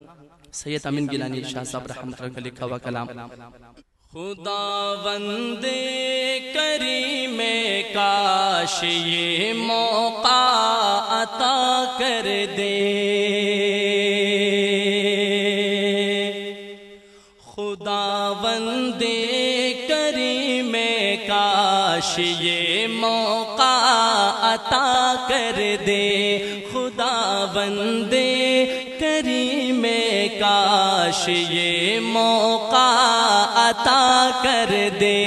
سید امین گیلانی شاہ صاحب رحمۃ اللہ کا لکھا ہوا کلام۔ خداوند کریم کاش یہ موقع عطا کر دے، خداوند کریم کاش یہ موقع عطا کر دے، خداوند کریم کاش یہ موقع عطا کر دے،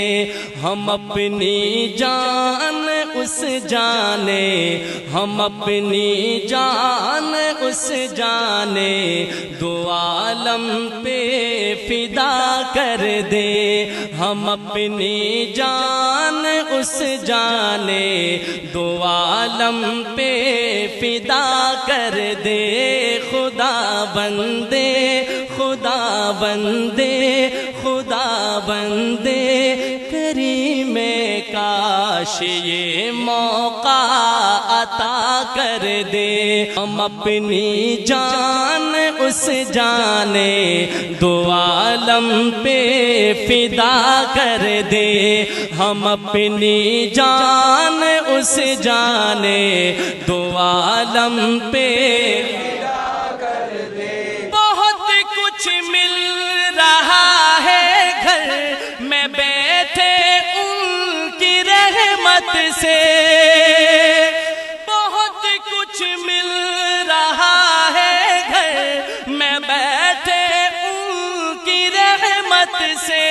ہم اپنی جان اس جانے، ہم اپنی جان اس جانے دو عالم پہ فدا کر دے، ہم اپنی جان اس جانے دو عالم پہ فدا کر دے، خدا بندے خدا بندے خدا بندے کریم کاش یہ موقع عطا کر دے، ہم اپنی جان اس جانے دو عالم پہ فدا کر دے، ہم اپنی جان اس جانے دو عالم پہ فدا کر دے۔ بہت کچھ مل رہا ہے گھر میں بیٹھے ان کی رحمت سے، بہت کچھ مل رہا ہے گھر میں بیٹھے ان کی رحمت سے،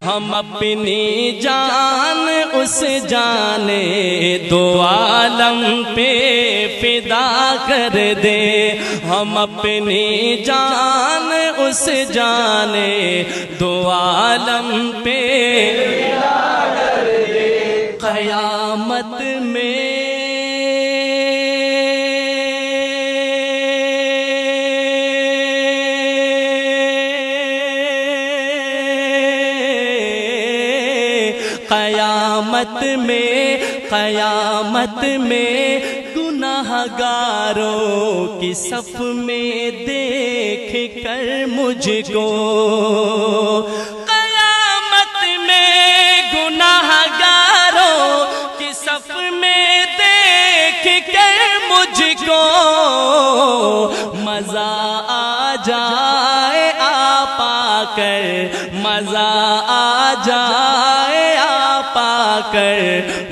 ہم اپنی جان اس جانے دو عالم پہ فدا کر دے، ہم اپنی جان اس جانے دو عالم پہ فدا کر دے۔ قیامت میں قیامت میں گناہ گاروں کی صف میں دیکھ کر مجھ کو، قیامت میں گناہ گاروں کی صف میں دیکھ کر مجھ کو مزہ آ جائے آ پا کر، مزہ آ جائے پا کر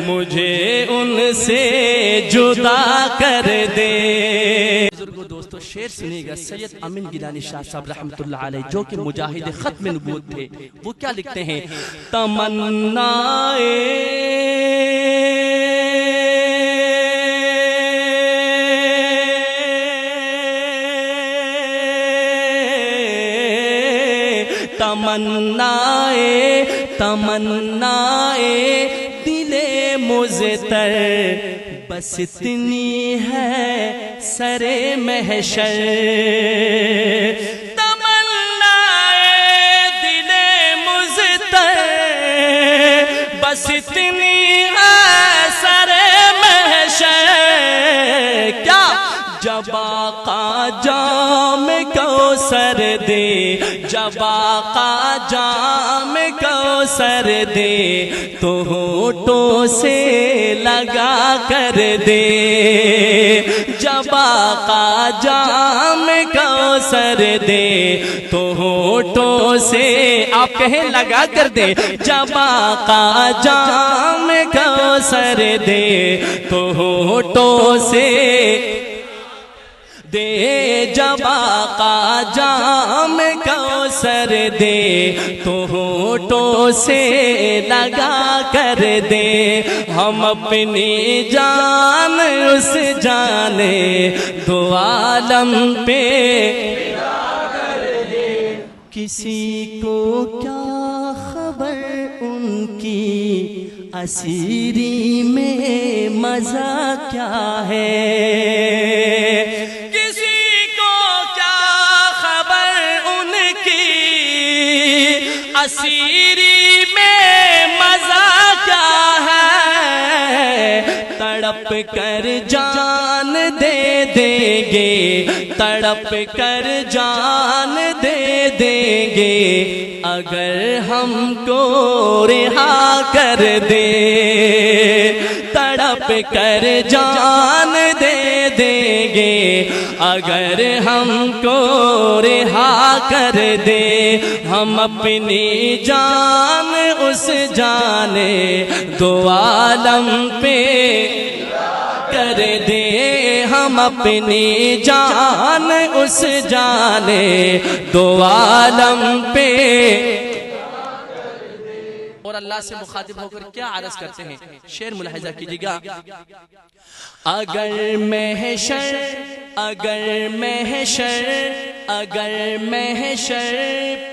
مجھے ان سے جدا کر دے۔ بزرگوں دوستو شعر سنیے گا سید امین گیلانی شاہ صاحب رحمۃ اللہ علیہ جو کہ مجاہد ختم نبوت تھے، وہ کیا لکھتے ہیں؟ تمنائے تمنائے دل مضطر بس اتنی ہے سر محشر، تمنائے دل مضطر بس اتنی ہے سر محشر، کیا جب آقا جام کوثر دے، جب آقا جام کوثر دے تو ہونٹوں سے لگا کر دے، جب آقا جام کوثر دے تو ہونٹوں سے آپ کہیں لگا کر دے، جب آقا جام کوثر دے تو ہونٹوں سے دے، جب آقا جام کوثر دے تو ہونٹوں سے لگا کر دے، ہم اپنی جان اس جانے دو عالم پہ فدا کر دے۔ کسی کو کیا خبر ان کی اسیری میں مزہ کیا ہے، اسیری میں مزہ کیا ہے، تڑپ کر جان دے دیں گے، تڑپ کر جان دے دیں گے، اگر ہم کو رہا کر دے، تڑپ کر جان دے دیں گے، اگر ہم کو رہا کر دے، ہم اپنی جان اس جانے دو عالم پہ کر دے، ہم اپنی جان اس جانے دو عالم پہ۔ اور اللہ سے مخاطب ہو کر کیا عرض کرتے ہیں، شعر ملاحظہ کیجئے گا۔ اگر محشر اگر محشر اگر محشر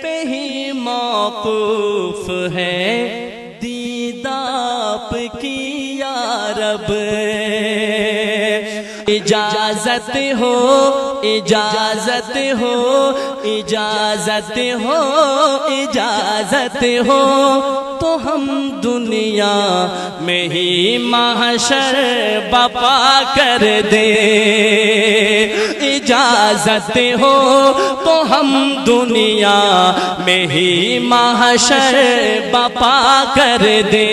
پہ ہی موقوف ہے دید آپ کی یا رب، اجازت ہو اجازت ہو اجازت ہو اجازت ہو تو ہم دنیا میں ہی محشر بپا کر دے، اجازت ہو تو ہم دنیا میں ہی محشر بپا کر دے۔